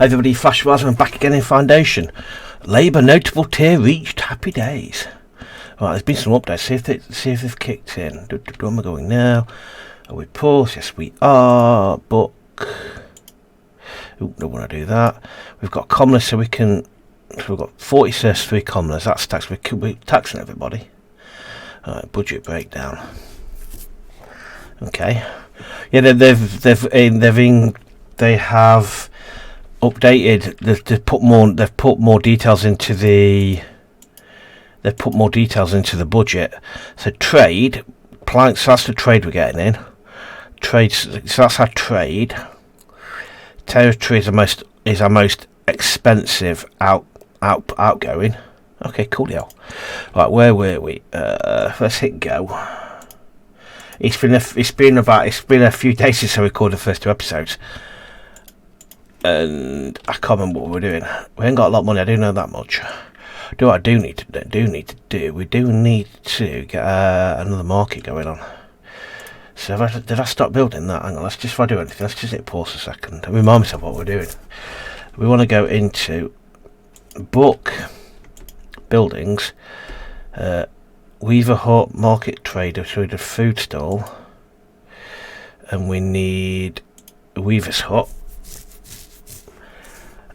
Everybody flash rise and back again in Foundation. Labour notable tier reached. Happy days. Right, there's been some updates. See if they've kicked in. Where am I going now? Are we paused? Yes, we are. Book. Ooh, don't want to do that. We've got commoners, so we can. So we've got 40 cents, 3 commoners. That's tax. We're taxing everybody. Alright, budget breakdown. Okay. Yeah, they have updated. They've put more details into the. They've put more details into the budget. So trade, so that's the trade we're getting in. Trade, so that's our trade. Territory is our most expensive outgoing. Okay, coolio. Right, where were we? Let's hit go. It's been a few days since I recorded the first 2 episodes, and I can't remember what we're doing. We ain't got a lot of money. I do know that much. We do need to get another market going on. So did I stop building that? Hang on, if I do anything, let's just hit pause a second and remind myself what we're doing. We want to go into book buildings, Weaver Hut, market trader, so we need a food stall, and we need Weaver's Hut.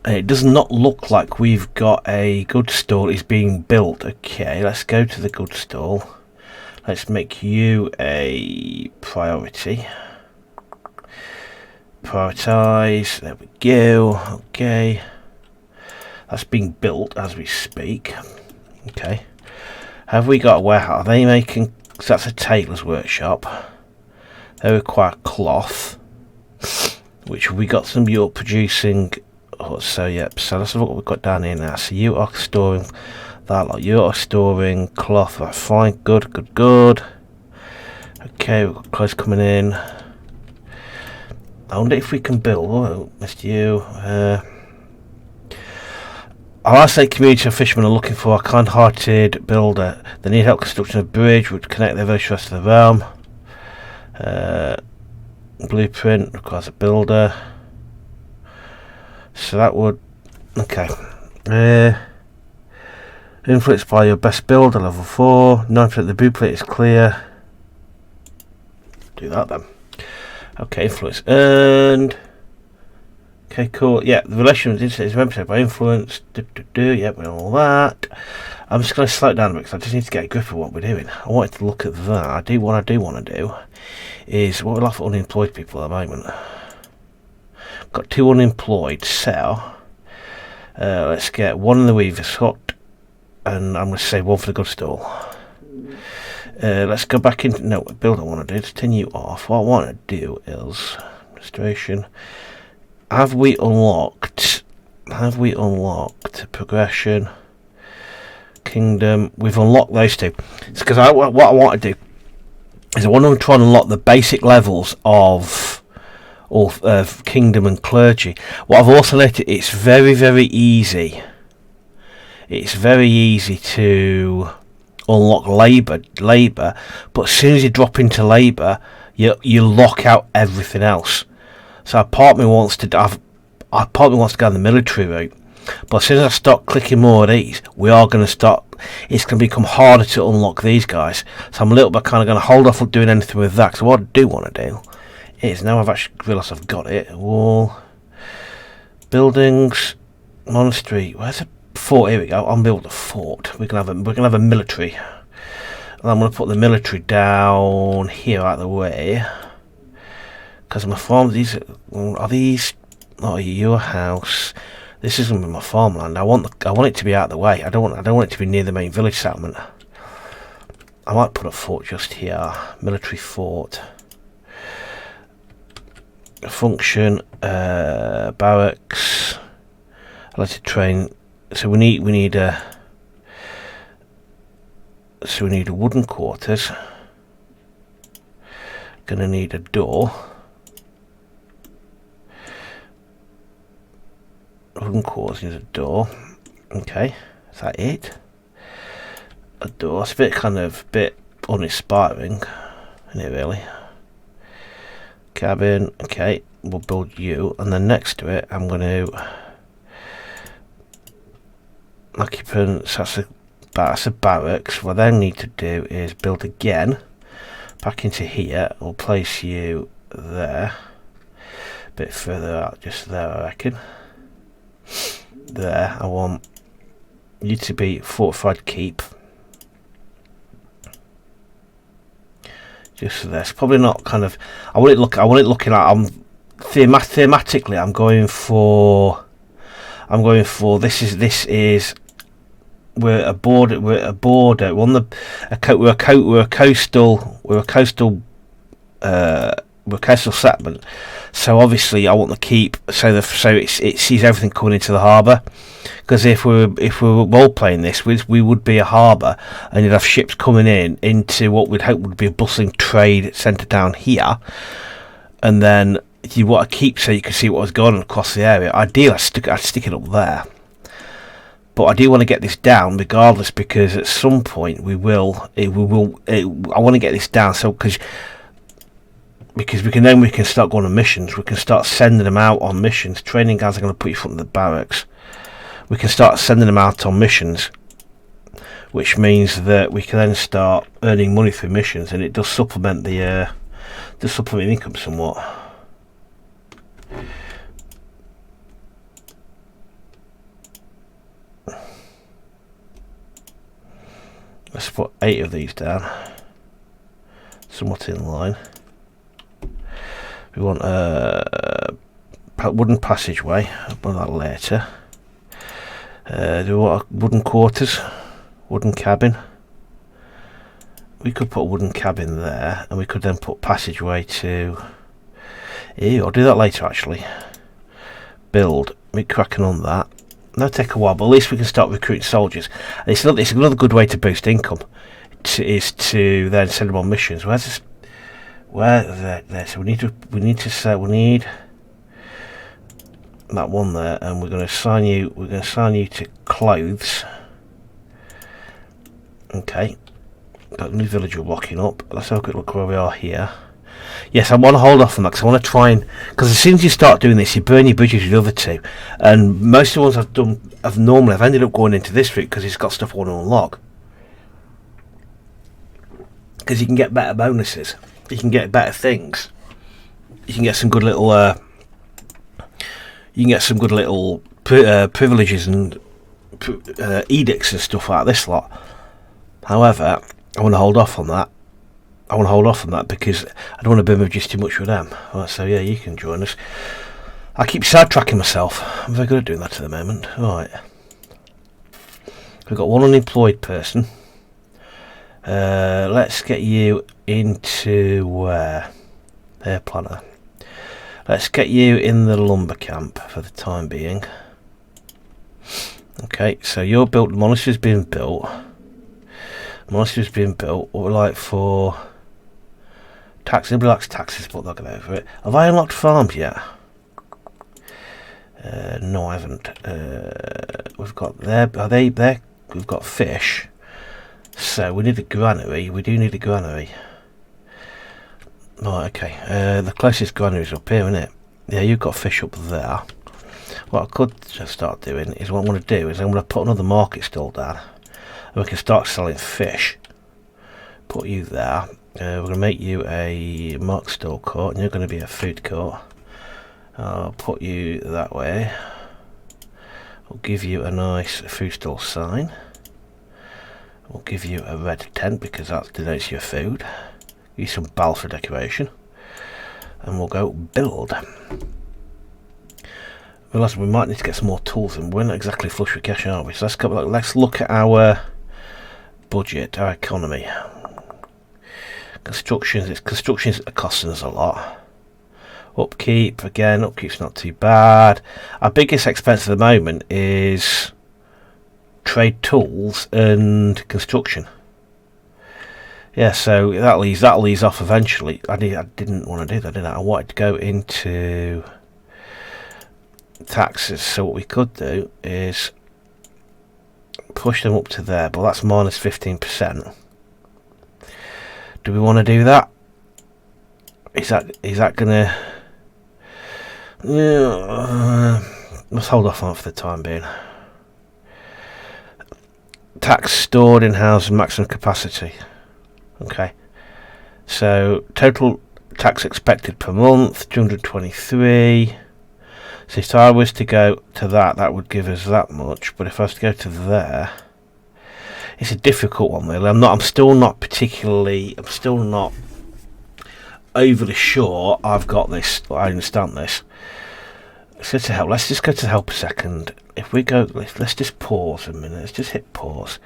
And it does not look like we've got a goods stall is being built. Okay, let's go to the goods stall. Let's make you a priority. Prioritize. There we go. Okay. That's being built as we speak. Okay. Have we got a warehouse? Are they making... So that's a tailor's workshop. They require cloth. Which we got some you're producing... Oh, so yep, so let's look what we've got down here now. So you are storing that lot. You are storing cloth. Right, fine, good. Okay, we've got clothes coming in. I wonder if we can build. Oh, missed you. I say community fishermen are looking for a kind-hearted builder. They need help constructing a bridge which would connect their village to the rest of the realm. Blueprint requires a builder. So that would... Okay. Influenced by your best builder, level 4. 9% of the blueprint is clear. Do that then. Okay, influence earned. Okay, cool. Yeah, the relationship is represented by influence. Yep, and all that. I'm just going to slow it down a bit because I just need to get a grip of what we're doing. I wanted to look at that. What I do want to do is what we'll have for unemployed people at the moment. Got 2 unemployed, so let's get 1 in the Weaver's Hut, and I'm going to say 1 for the goods stall. Let's go back into... No, build I want to do. Let's turn you off. What I want to do is... Administration. Have we unlocked progression? Kingdom. We've unlocked those 2. It's because what I want to do is I want to try and unlock the basic levels of kingdom and clergy. What I've also noticed, it's very, very easy. It's very easy to unlock labour, but as soon as you drop into labour, you lock out everything else. So part of me wants to go on the military route, but as soon as I start clicking more of these, we are going to start. It's going to become harder to unlock these guys. So I'm a little bit kind of going to hold off on doing anything with that. So what I do want to do is, now I've actually realised I've got it. Wall, buildings, monastery. Where's the fort? Here we go. I'm building a fort. We're gonna have a military, and I'm gonna put the military down here out of the way. Because my farm. These are these. Oh, your house. This is gonna be my farmland. I want it to be out of the way. I don't want it to be near the main village settlement. I might put a fort just here. Military fort. Function, barracks, electric train. So we need a wooden quarters. Gonna need a door. Wooden quarters needs a door. Okay, is that it? A door. It's a bit uninspiring, isn't it really? Cabin. Okay, we'll build you, and then next to it I'm going to occupants. That's a barracks. What I then need to do is build again back into here. We'll place you there, a bit further out, just there, I reckon. There. I want you to be fortified keep. Just there. It's probably not kind of. I want it looking at. Thematically. I'm going for. This is. We're a border. We're a coastal settlement. So obviously, I want to keep so it sees everything coming into the harbour. Because if we were role playing this, we would be a harbour, and you'd have ships coming into what we'd hope would be a bustling trade centre down here, and then you want to keep so you can see what was going on across the area. Ideally, I'd stick it up there. But I do want to get this down regardless, because at some point I want to get this down because we can start going on missions. We can start sending them out on missions. Training guys are going to put you in front of the barracks. We can start sending them out on missions, which means that we can then start earning money through missions, and it does supplement the income somewhat. Let's put 8 of these down, somewhat in line. We want a wooden passageway. I'll put that later. Do we want wooden quarters? Wooden cabin? We could put a wooden cabin there, and we could then put passageway to... I'll do that later actually. Build. Be cracking on that. That'll take a while, but at least we can start recruiting soldiers. And it's another good way to boost income. Is to then send them on missions. Where's this? There. So we need that one there, and we're going to assign you. We're going to assign you to clothes. Okay. Got a new villager walking up. Let's have a quick look where we are here. Yes, I want to hold off on that because I want to try and... Because as soon as you start doing this, you burn your bridges with the other two. And most of the ones I've done, I've ended up going into this route because it's got stuff I want to unlock. Because you can get better bonuses. You can get better things. You can get some good little... privileges and edicts and stuff like this lot. However, I want to hold off on that. Because I don't want to burn my just too much with them. Right, so yeah, you can join us. I keep sidetracking myself. I'm very good at doing that at the moment. Right. We've got one unemployed person. Let's get you into where? Air planner. Let's get you in the lumber camp for the time being. Okay, so your built monastery's being built. What we're like for taxes. Nobody likes taxes, but they'll get over it. Have I unlocked farms yet? No, I haven't. We've got there. Are they there? We've got fish. So we need a granary. We do need a granary. Right, okay. The closest granary is up here, isn't it? Yeah, you've got fish up there. What I could just start doing is what I'm going to do is I'm going to put another market stall down. And we can start selling fish. Put you there. We're going to make you a market stall court, and you're going to be a food court. I'll put you that way. We'll give you a nice food stall sign. We'll give you a red tent because that denotes your food. Give you some balsa decoration. And we'll go build. Realize we might need to get some more tools, and we're not exactly flush with cash, are we? So let's look at our budget, our economy. Construction's costing us a lot. Upkeep, again, upkeep's not too bad. Our biggest expense at the moment is trade tools and construction. Yeah, so that leaves off eventually. I didn't want to do that, did I? I wanted to go into taxes. So what we could do is push them up to there, but that's minus 15%. Do we want to do that? Is that gonna? Yeah, let's hold off on it for the time being. tax stored in house maximum capacity. Okay, so total tax expected per month 223. So if I was to go to that would give us that much. But if I was to go to there, it's a difficult one really. I'm still not overly sure I've got this. I understand this. Let's go to help. Let's just go to help a second. If we go, let's just pause a minute. Let's just hit pause.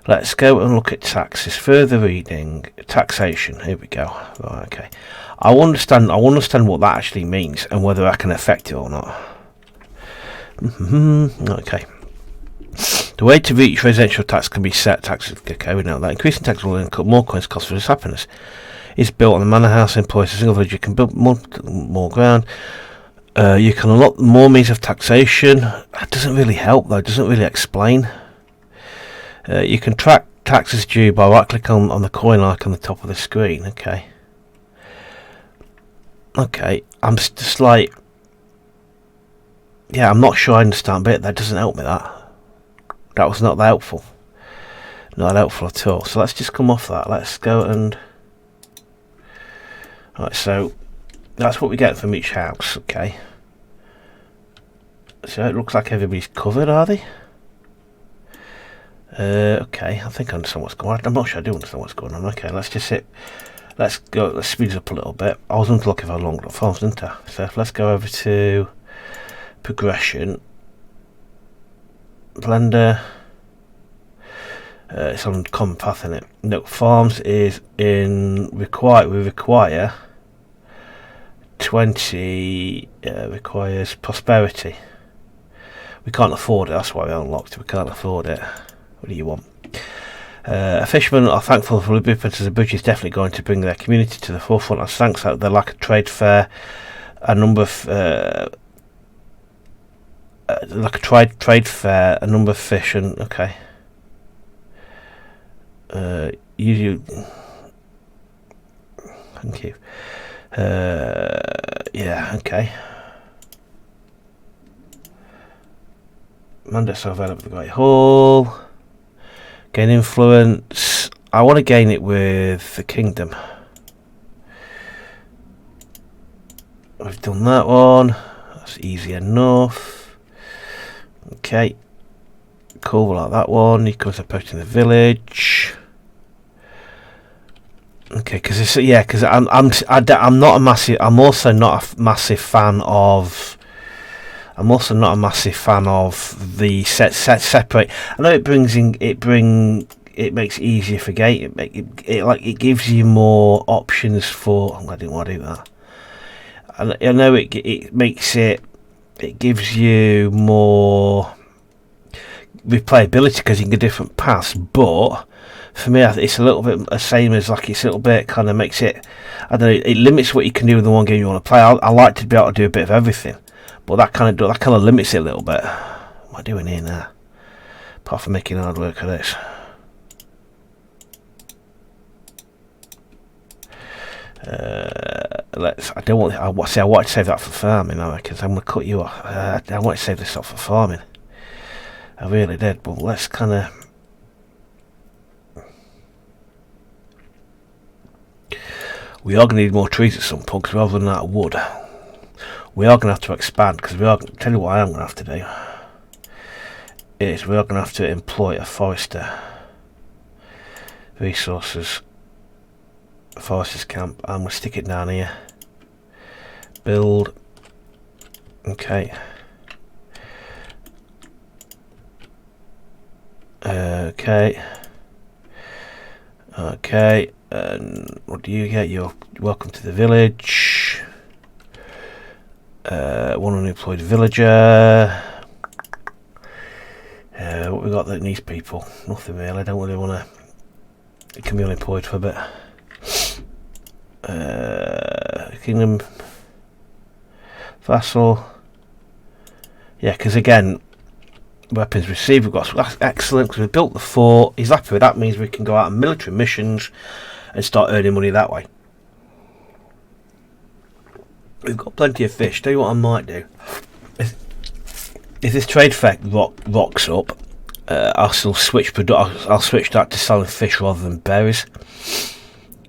Let's go and look at taxes. Further reading, taxation. Here we go. Right, okay. I understand what that actually means and whether I can affect it or not. Okay. The way to reach residential tax can be set. Taxes. Okay, we know that. Increasing tax will incur more coins cost for this happiness. It's built on a manor house, employs a single village. You can build more ground. You can unlock more means of taxation. That doesn't really help though. It doesn't really explain. You can track taxes due by right clicking on the coin icon on the top of the screen. Okay. I'm just like, yeah, I'm not sure I understand, but that doesn't help me. That was not that helpful. Not helpful at all. So let's just come off that. Let's go and. Right, so that's what we get from each house. Okay. So it looks like everybody's covered, are they? Okay, I think I understand what's going on. I'm not sure I do understand what's going on. Okay, let's just hit. Let's go. Let's speed it up a little bit. I was going to look if I long enough farms, didn't I? So let's go over to progression. Blender. It's on common path, isn't it? No, farms is in require. We require 20. Requires prosperity. We can't afford it. That's why we unlocked it. We can't afford it. What do you want? Fishermen are thankful for the blueprint as the bridge is definitely going to bring their community to the forefront. As thanks to their lack of trade fair, a number of a number of fish and okay. You thank you. Yeah, okay. Mandates are available at the Great Hall. Gain influence. I want to gain it with the kingdom. We've done that one. That's easy enough. Okay. Cool, we like that one. You can approach in the village. Okay, because I'm not a massive. I'm also not a massive fan of. I'm also not a massive fan of the set separate. I know it makes it easier for gate. It gives you more options for. I didn't want to do that. I know it makes it. It gives you more replayability because you can go different paths, but for me it's a little bit the same as like it's a little bit kind of makes it. I don't know. It limits what you can do in the one game you want to play. I like to be able to do a bit of everything. But that kind of limits it a little bit. What am I doing here now? Apart from making hard work of this. I want to save that for farming, because I'm going to cut you off. I want to save this up for farming. I really did, but let's kind of. We are going to need more trees at some point because we're running out of wood. We are going to have to expand because tell you what I am going to have to do is we are going to have to employ a forester. Resources, foresters camp. I'm going to stick it down here. Build. Okay. Okay. Okay. And what do you get? You're welcome to the village. One unemployed villager. What we got that needs people? Nothing really. I don't really want to. It can be unemployed for a bit. Kingdom vassal. Yeah, because again, weapons received. We've got that's excellent because we built the fort. He's happy with that. Means we can go out on military missions and start earning money that way. We've got plenty of fish. Tell you what I might do. If this trade fair rocks up, I'll still switch I'll switch that to selling fish rather than berries.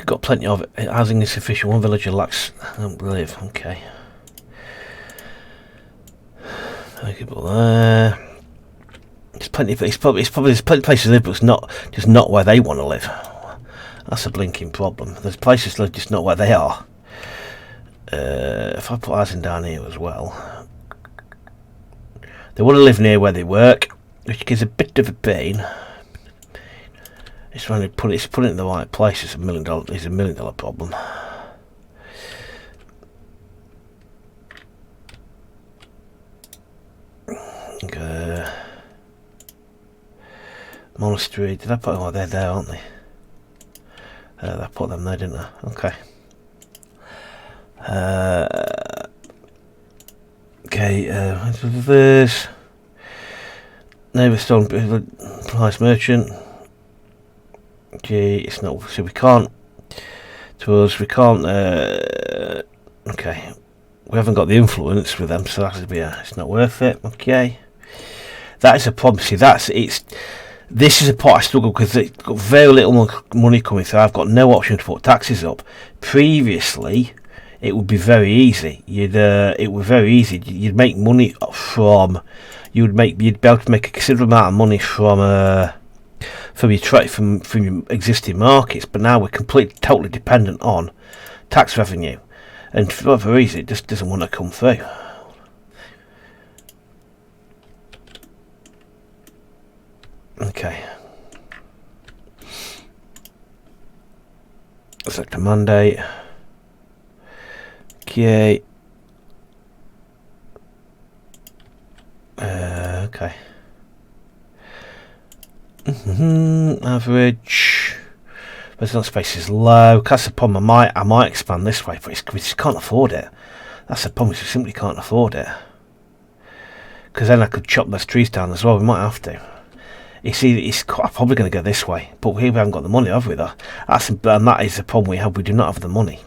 Got plenty of it. Housing insufficient. One villager lacks. I don't believe. Okay. People there. There's plenty. There's plenty of places to live, but it's just not where they want to live. That's a blinking problem. There's places to live, just not where they are. If I put housing down here as well, they want to live near where they work, which is a bit of a pain. It's trying to put it in the right place. It's a $1 million. It's a $1 million problem. Monastery. Did I put them? Oh, they're there, aren't they? I put them there, didn't I? Okay. There's Neighbourstone Price Merchant. Gee, it's not. So we can't. To us, we can't. Okay, we haven't got the influence with them, so that has to be. It's not worth it. Okay, that is a problem. See, this is a part I struggle because it's got very little money coming through. I've got no option to put taxes up. Previously, it would be very easy. It would be very easy. You'd make money from. You'd be able to make a considerable amount of money from your existing markets. But now we're totally dependent on tax revenue, and for whatever reason, it just doesn't want to come through. Okay. Select a mandate. Okay. Okay. Average. Resident space is low. That's the problem. I might expand this way, but we just can't afford it. That's the problem. We simply can't afford it. Because then I could chop those trees down as well. We might have to. You see, it's probably going to go this way, but we haven't got the money, have we? And that is the problem we have. We do not have the money.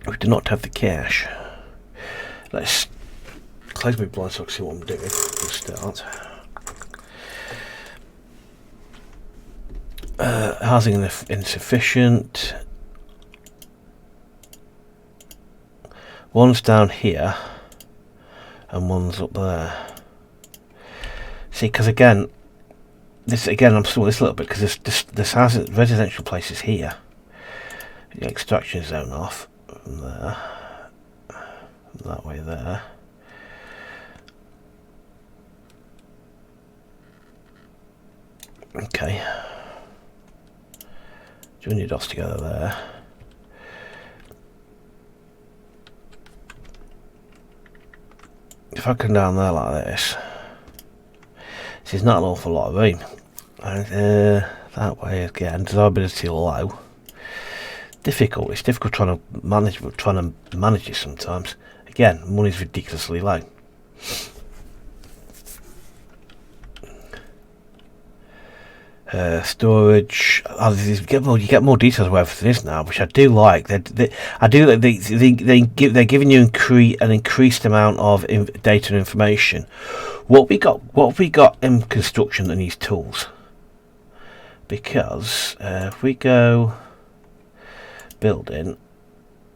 We do not have the cash. Let's close my blind so I can see what I'm doing. We'll start. Housing insufficient. One's down here, and one's up there. See, because again, I'm still this a little bit because this has residential places here. The extraction zone off from there, that way there. Okay, join your dots together there. If I come down there like this. There's not an awful lot of room. That way again, desirability low. Difficult. It's difficult trying to manage it sometimes. Again, money's ridiculously low. Storage. You get more details where everything is now, which I do like. They're giving you an increased amount of data and information. What have we got in construction that needs tools? Because if we go building,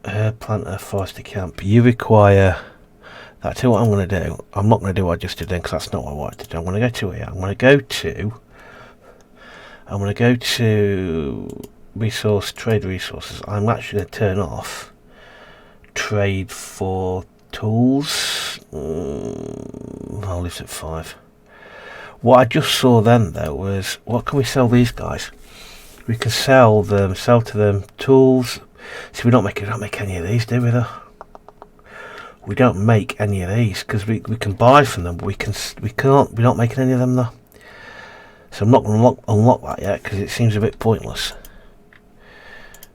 planter, forester camp, you require. I'll tell you what I'm going to do. I'm not going to do what I just did then because that's not what I wanted to do. I'm going to go to here. I'm going to go to resource, trade resources. I'm actually going to turn off trade for tools. I'll leave it at 5. What I just saw then though was, what can we sell these guys? We can sell to them tools. See, we don't make any of these, do we though? We don't make any of these because we can buy from them, but we're not making any of them though. So I'm not going to unlock that yet because it seems a bit pointless.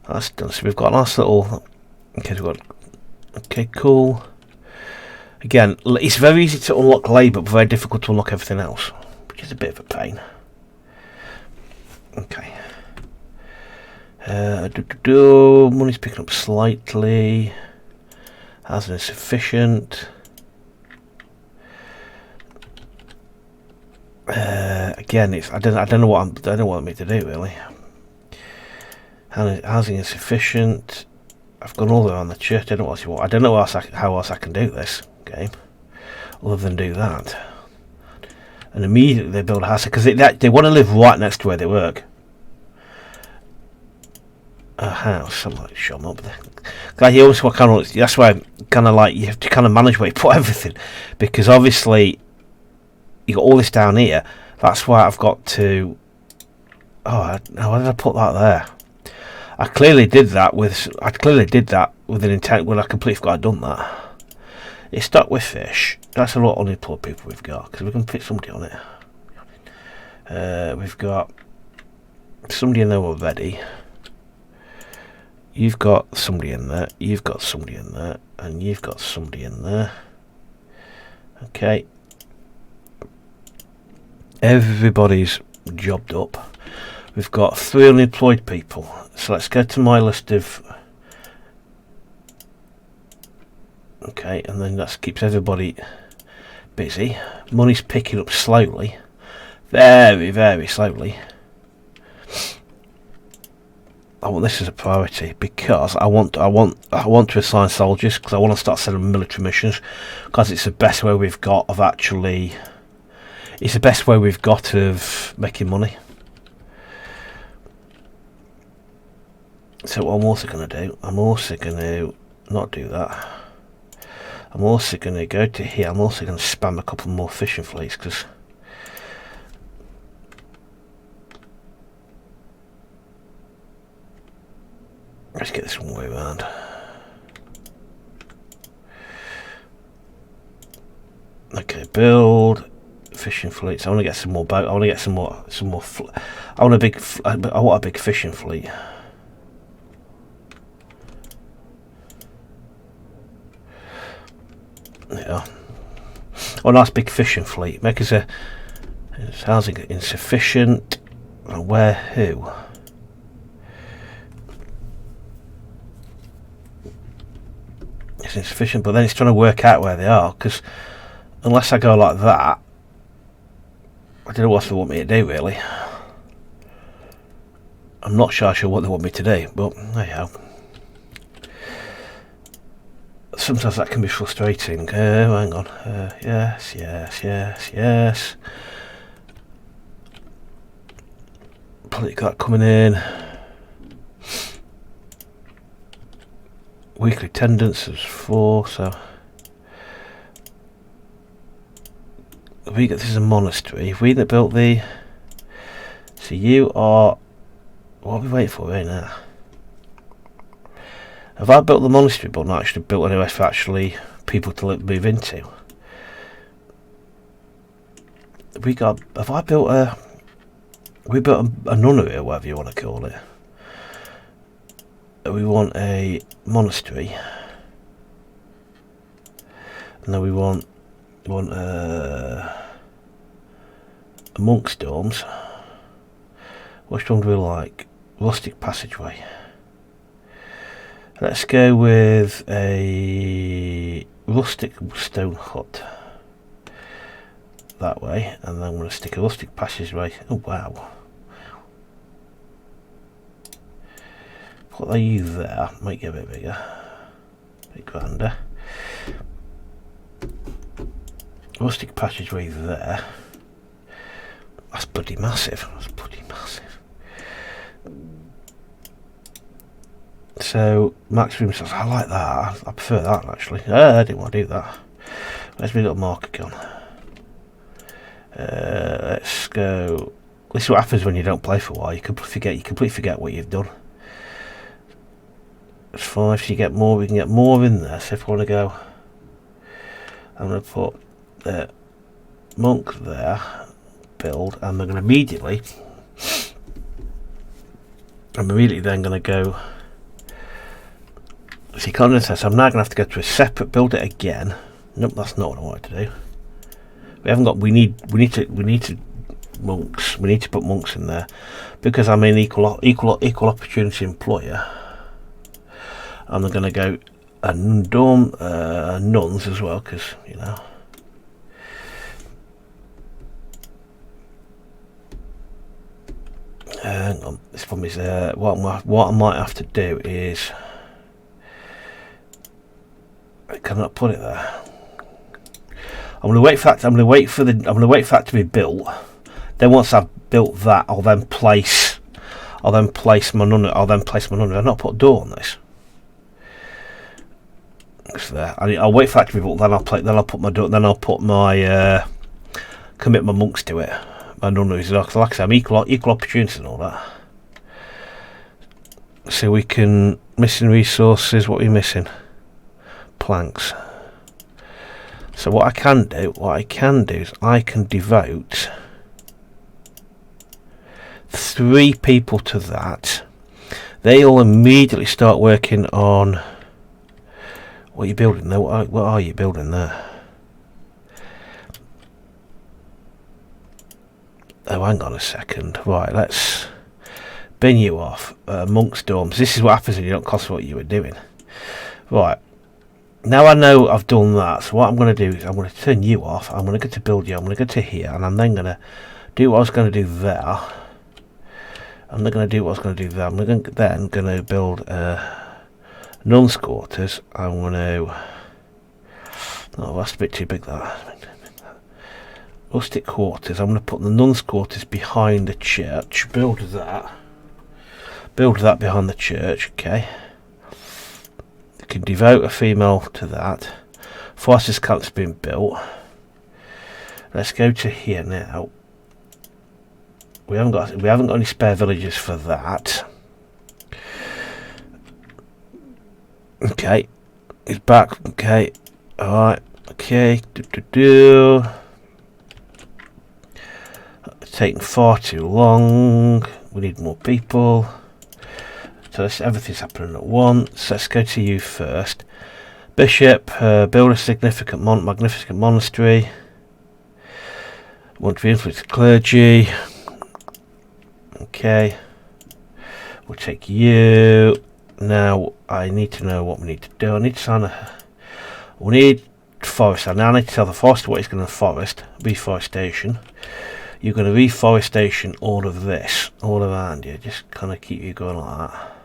That's done. So we've got a nice little. Okay, cool. Again, it's very easy to unlock labour, but very difficult to unlock everything else, which is a bit of a pain. Okay. Money's picking up slightly. Hasn't sufficient. Again, I don't know what I don't know what I'm meant to do really. Housing insufficient. I've gone all the way on the church. I don't know what else you want. I don't know how else I can do this game other than do that. And immediately they build a house because they want to live right next to where they work. A house, I'm like, shut up. Like you always kind of, that's why kind of like you have to kind of manage where you put everything, because obviously you got all this down here. That's why I've got to. Oh, why did I put that there? I clearly did that with an intent when I completely forgot I'd done that. It's stuck with fish. That's a lot of unemployed people we've got because we can fit somebody on it. We've got somebody in there already. You've got somebody in there. You've got somebody in there, and you've got somebody in there. Okay. Everybody's jobbed up. We've got 3 unemployed people. So let's go to my list of. Okay, and then that keeps everybody busy. Money's picking up slowly, very, very slowly. I want this as a priority because I want to assign soldiers because I want to start sending military missions because it's the best way we've got of actually. It's the best way we've got of making money. So what I'm also going to do, I'm also going to not do that. I'm also going to go to here. I'm also going to spam a couple more fishing fleets because let's get this one way around. Okay, build fishing fleets. I want to get some more boat. I want to get some more. I want a big fishing fleet. Yeah. Oh, nice big fishing fleet. Make us is housing insufficient. Where who? It's insufficient, but then it's trying to work out where they are because unless I go like that, I don't know what they want me to do really. I'm not sure what they want me to do, but there you go. Sometimes that can be frustrating. Hang on. Yes. Probably got that coming in. Weekly attendance is 4, so this is a monastery. If we that built the, so you are. What are we waiting for right now? Have I built the monastery but not actually built anywhere for actually people to move into? Have I built a... We built a nunnery or whatever you want to call it. We want a monastery. And then we want a monk's dorms. Which one do we like? Rustic passageway. Let's go with a rustic stone hut that way, and then I'm going to stick a rustic passageway. Oh wow! Put you there, make it a bit bigger, a bit grander. Rustic passageway there. That's bloody massive. So maximum size, I like that. I prefer that actually. I didn't want to do that. Where's my little marker gone? Let's go. This is what happens when you don't play for a while. You completely forget what you've done. It's 5. So you get more. We can get more in there. So if I want to go, I'm going to put the monk there. Build, and I'm going to immediately. I'm immediately then going to go. So you can't understand, so I'm now going to have to go to a separate, build it again. Nope, that's not what I wanted to do. We haven't got. We need to monks. We need to put monks in there because I'm an equal opportunity employer. I'm going to go and dorm nuns as well because you know. Hang on, this problem is what I might have to do is I cannot put it there. I'm going to wait for that. I'm going to wait for that to be built. Then once I've built that, I'll then place my nun. I've not put a door on this. It's there. I'll wait for that to be built. Then I'll put my door. Then I'll put my commit my monks to it. My nunneries. Like I say, I'm equal opportunity and all that. So we can missing resources. What are we missing? Planks. So what I can do is I can devote 3 people to that. They all immediately start working on what are you building there? What are you building there? Oh, hang on a second. Right, let's bin you off. Monk's dorms. This is what happens when you don't cost what you were doing. Right. Now I know I've done that, so what I'm going to do is I'm going to turn you off. I'm going to go to build you. I'm going to go to here, and I'm then going to do what I was going to do there. I'm not going to do what I was going to do there. I'm then going to build nuns' quarters. I'm going to... Oh, that's a bit too big, that. Rustic quarters. I'm going to put the nuns' quarters behind the church. Build that. Build that behind the church, okay. Can devote a female to that. Forces camp's been built. Let's go to here now. We haven't got any spare villages for that. Okay, he's back. Okay, all right. Okay, It's taking far too long. We need more people. So everything's happening at once. Let's go to you first. Bishop, build a magnificent monastery. Want to influence clergy. Okay. We'll take you. Now, I need to know what we need to do. I need to sign we need forest. Now I need to tell the forester what he's going to forest. Reforestation. You're going to reforestation all of this. All around you. Just kind of keep you going like that.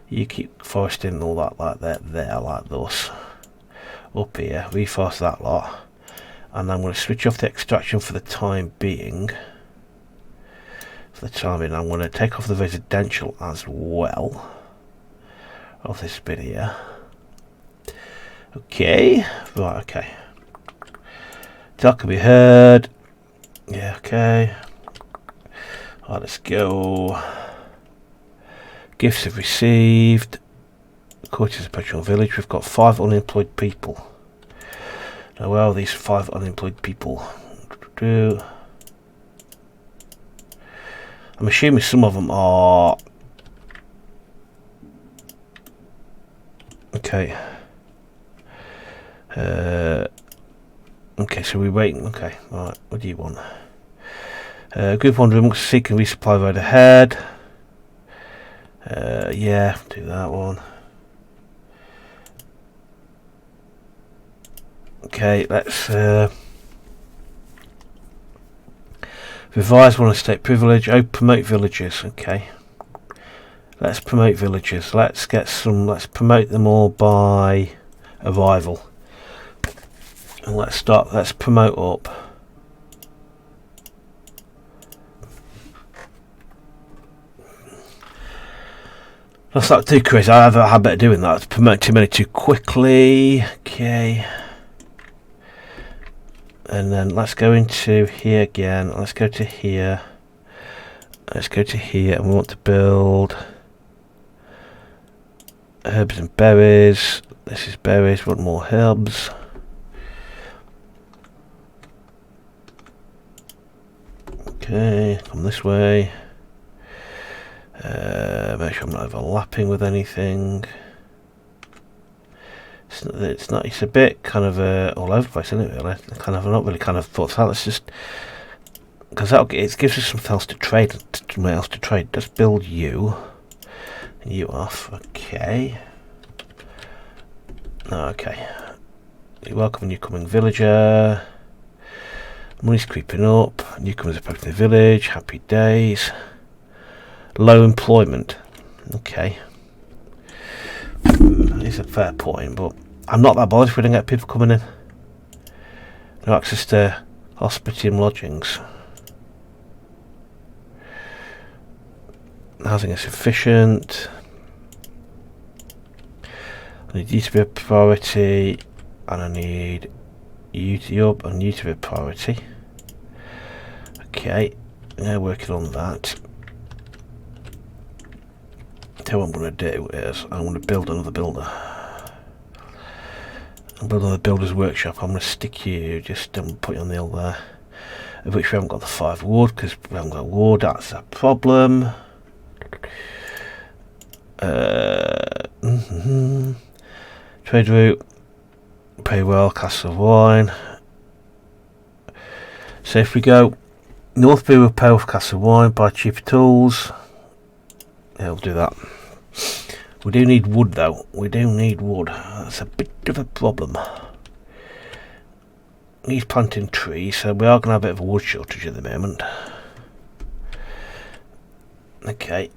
You keep foresting all that like that there, like those. Up here, reforest that lot. And I'm going to switch off the extraction for the time being. I'm going to take off the residential as well. Of this bit here. Okay. Right, okay. That can be heard. Yeah, okay. Right, let's go. Gifts have received. Quarters of Petrol Village. We've got 5 unemployed people. Now, where are these 5 unemployed people? I'm assuming some of them are... Okay. Okay, so we're waiting. Okay, right. What do you want? Group 1 room seeking resupply right ahead. Yeah, do that one. Okay, let's revise one estate privilege. Oh, promote villages. Okay, let's promote villages. Let's promote them all by arrival, and let's promote up. That's not too crazy. I have a habit of doing that. Promote too many too quickly. Okay. And then let's go into here again. Let's go to here. Let's go to here, and we want to build herbs and berries. This is berries. We want more herbs. Okay, come this way. Make sure I'm not overlapping with anything. It's a bit kind of all over the place, isn't it? Really, kind of not really kind of thought that. Let's just because it gives us something else to trade. Let's build you and you off. Okay. Okay. You're welcome, newcoming villager. Money's creeping up. Newcomers approaching the village. Happy days. Low employment. Okay. It's a fair point, but I'm not that bothered if we don't get people coming in. No access to hospitality and lodgings. Housing is sufficient. I need you to be a priority, and I need you to be a priority. Okay, now working on that. So what I'm going to do is I'm going to build another builder. I'll build another builder's workshop. I'm going to stick you, just put you on the hill there. Of which we haven't got the 5 wood, because we haven't got wood, that's a problem. Trade route, pay well, Castle of Wine. So if we go North Bay with Pale for Castle of Wine, buy cheaper tools. Yeah, we'll do that. We do need wood though. We do need wood. That's a bit of a problem. He's planting trees, so we are going to have a bit of a wood shortage at the moment. Okay.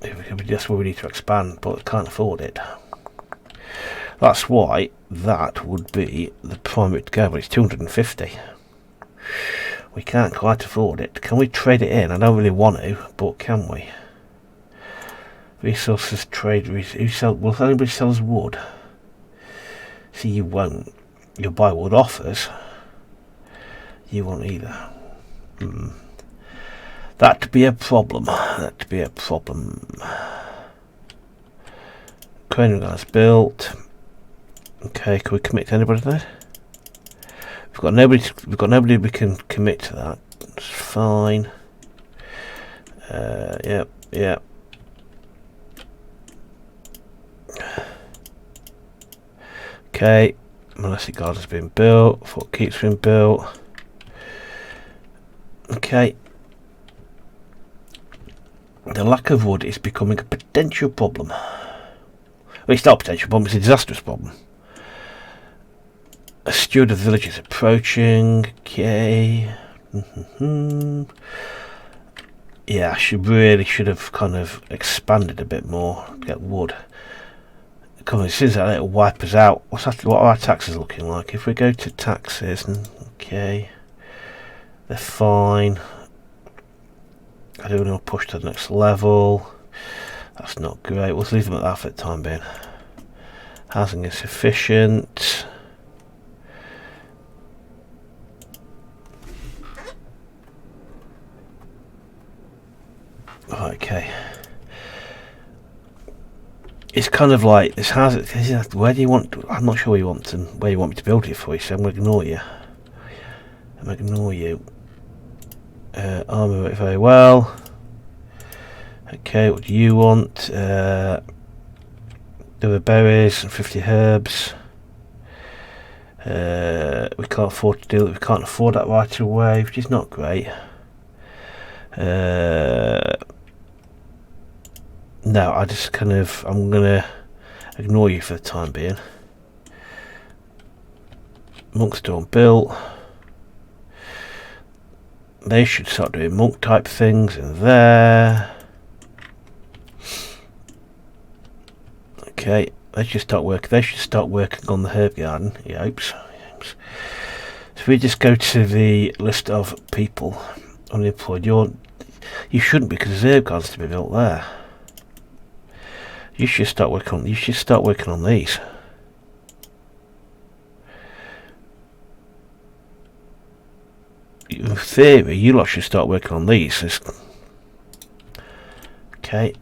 That's where we need to expand, but can't afford it. That's why that would be the primary to go, but it's 250. We can't quite afford it. Can we trade it in? I don't really want to, but can we? Resources trade. Will anybody sell us wood? See, you won't. You'll buy wood offers. You won't either. That'd be a problem. That'd be a problem. Crane guys built. Okay, can we commit to anybody there? We've got nobody we can commit to that. It's fine. Yep. Okay, Monastic Garden's been built. Fort Keep's been built. Okay. The lack of wood is becoming a potential problem. Well, it's not a potential problem, it's a disastrous problem. A steward of the village is approaching. Okay. Yeah, I should have kind of expanded a bit more to get wood. Come on, as soon as that little wipers out, what are our taxes looking like? If we go to taxes, okay, they're fine. I do want to push to the next level. That's not great. We'll leave them at that for the time being. Housing is sufficient. Okay. It's kind of like this house. Where do you want? I'm not sure where you want me to build it for you. So I'm going to ignore you. Armour it very well. Okay, what do you want? Do the berries and 50 herbs. We can't afford to do it. We can't afford that right away, which is not great. No, I'm gonna ignore you for the time being. Monkstone built. They should start doing monk type things in there. Okay, they should start working on the herb garden. Yopes. So we just go to the list of people unemployed. You shouldn't, because there's herb gardens to be built there. You should start working on these. In theory, you lot should start working on these. Okay.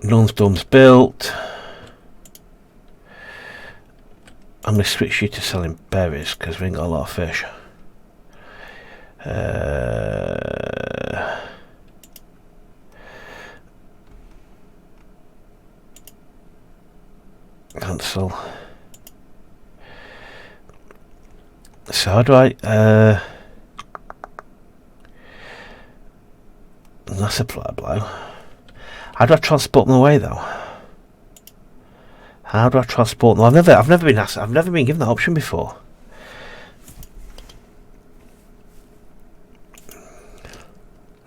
Non-storm's built. I'm going to switch you to selling berries because we ain't got a lot of fish. Cancel. So how do I that's a flat blow. How do I transport them away though? How do I transport them? I've never been given that option before.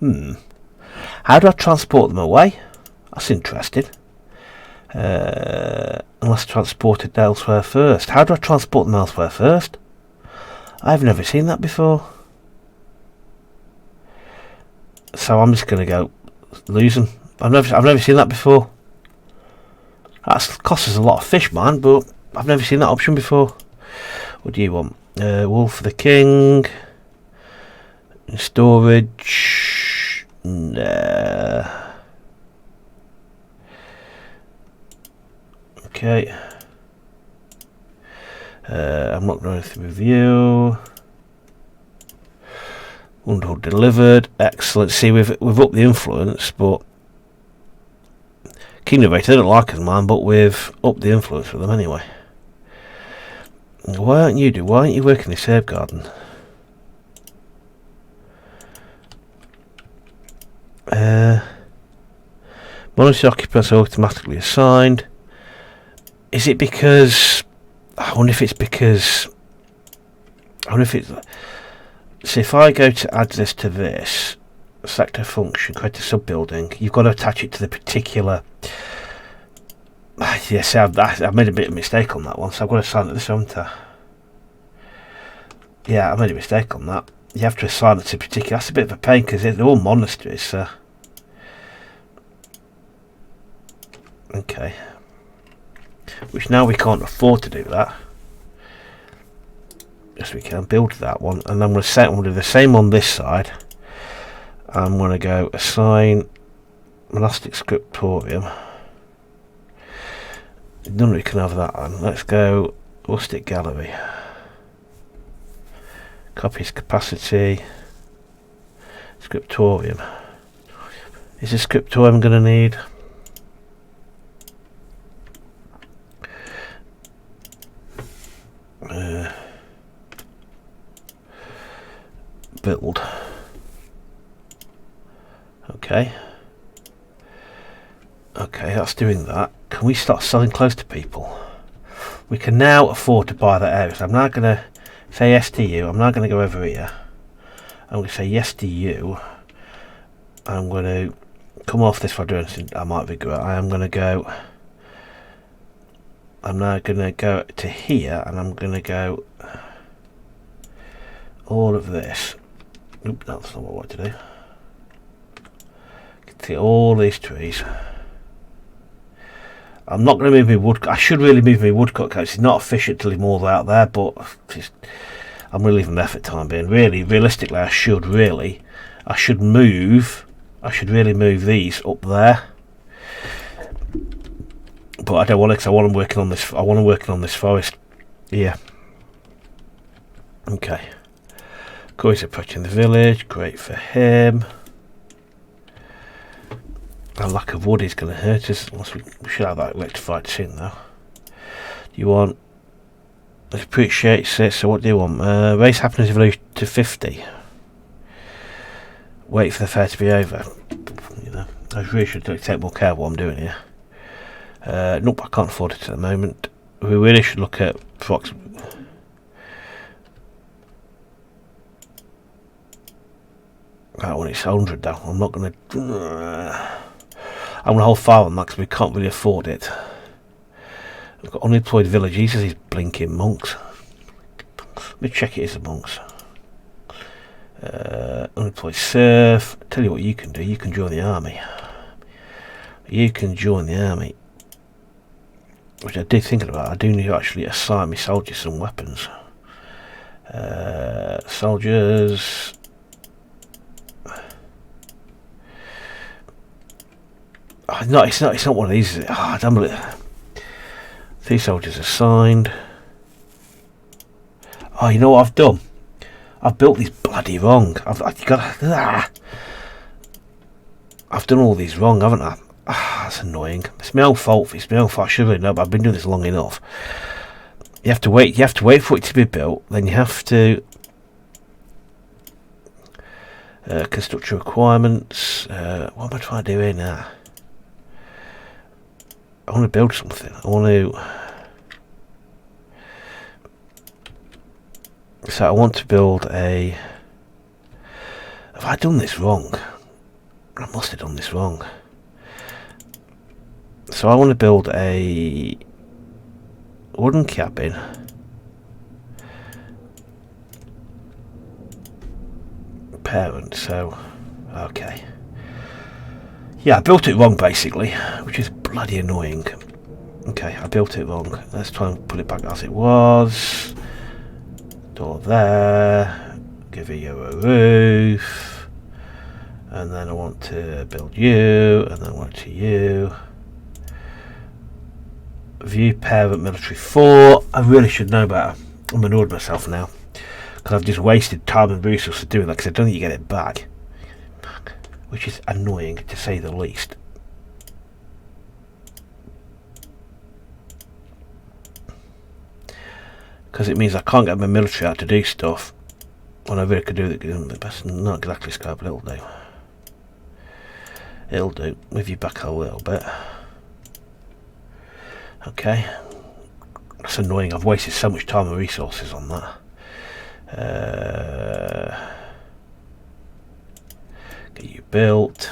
How do I transport them away? That's interesting. Unless transported elsewhere first. How do I transport them elsewhere first? I've never seen that before. So I'm just going to go lose them. I've never seen that before. That costs us a lot of fish, man, but I've never seen that option before. What do you want? Wool for the king. Storage. Nah. Okay. I'm not going to review. Underhood delivered. Excellent. See, we've upped the influence, but Kingdom Rate, they don't like us, man, but we've upped the influence with them anyway. Why aren't you working this herb garden? Monastery occupants are automatically assigned. Is it because... I wonder if it's... So if I go to add this to this, sector function, create a sub-building, you've got to attach it to the particular... Yes, I've made a bit of a mistake on that one, so I've got to assign it this, haven't I? Yeah, I made a mistake on that. You have to assign it to a particular... That's a bit of a pain, because they're all monasteries, so... Okay. Which now we can't afford to do that. Yes, we can build that one, and I'm going to do the same on this side. I'm going to go assign monastic scriptorium. None of you can have that one. Let's go rustic gallery. Copies capacity. Scriptorium. Is the scriptorium going to need? Build. Okay, that's doing that. Can we start selling clothes to people? We can now afford to buy that area. So I'm now going to say yes to you. I'm now going to go over here. I'm going to say yes to you. I'm going to come off this for doing anything I might regret. I'm now going to go to here, and I'm going to go all of this. Nope, that's not what I want to do. You can see all these trees. I'm not going to move my woodcut. I should really move my woodcut because it's not efficient to leave them all out there, but I'm going to leave them there for the time being. Really, realistically, I should really move these up there. But I don't want to, because I want them working on this. I want them working on this forest. Yeah. Okay. Corey's approaching the village. Great for him. A lack of wood is going to hurt us. Unless we should have that electrified soon, though. You want? Appreciate it. So what do you want? Race happiness evolution to 50. Wait for the fair to be over. You know, I really should take more care of what I'm doing here. Nope, I can't afford it at the moment. We really should look at Fox. That one is 100 though. I'm not going to. I'm going to hold fire on that because we can't really afford it. We've got unemployed villages. These blinking monks. Let me check it is the monks. Unemployed serf. Tell you what you can do. You can join the army. You can join the army. Which I did think about. I do need to actually assign my soldiers some weapons. Soldiers. Oh, no, it's not one of these, is it? Oh, damn it. 3 soldiers assigned. Oh, you know what I've done? I've built these bloody wrong. I've done all these wrong, haven't I? That's annoying. It's my own fault. It's my own fault. I should really know, but I've been doing this long enough. You have to wait. You have to wait for it to be built. Then you have to construction requirements. What am I trying to do here now? I want to build something. I want to build a... Have I done this wrong? I must have done this wrong. So I want to build a wooden cabin. Parent, so okay. Yeah, I built it wrong basically, which is bloody annoying. Okay, I built it wrong. Let's try and put it back as it was. Door there. Give you a roof. And then I want to build you, and then I want to you. View parent military 4. I really should know better. I'm annoyed with myself now because I've just wasted time and resources doing that because I don't think you get it back, which is annoying to say the least. Because it means I can't get my military out to do stuff when I really could do it. That's not exactly scope, but it'll do. It'll do. Move you back a little bit. Okay. That's annoying. I've wasted so much time and resources on that. Get you built.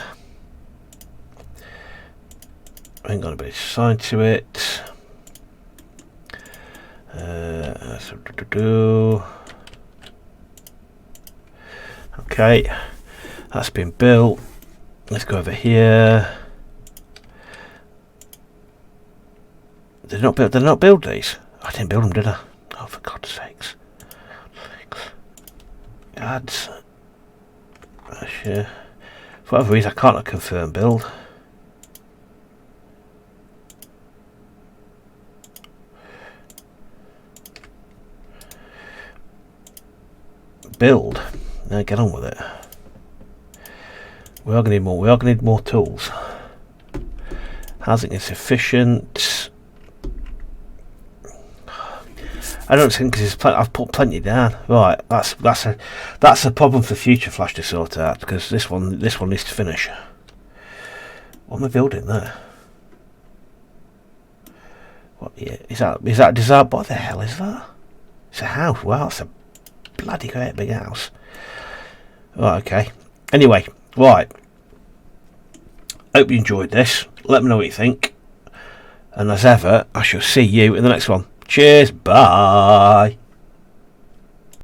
I ain't got a bit of sign to it. Okay, that's been built. Let's go over here. Did not build these? I didn't build them, did I? Oh, for God's sakes! Ads. Sure. For whatever reason, I can't confirm build. Build. Now get on with it. We are going to need more. We are going to need more tools. Housing is sufficient. I don't think because I've put plenty down. Right, that's a problem for future Flash to sort out because this one needs to finish. What am I building there? What? Yeah, is that designed? What the hell is that? It's a house. Wow, it's a bloody great big house. Right, okay. Anyway, right. Hope you enjoyed this. Let me know what you think. And as ever, I shall see you in the next one. Cheers. Bye.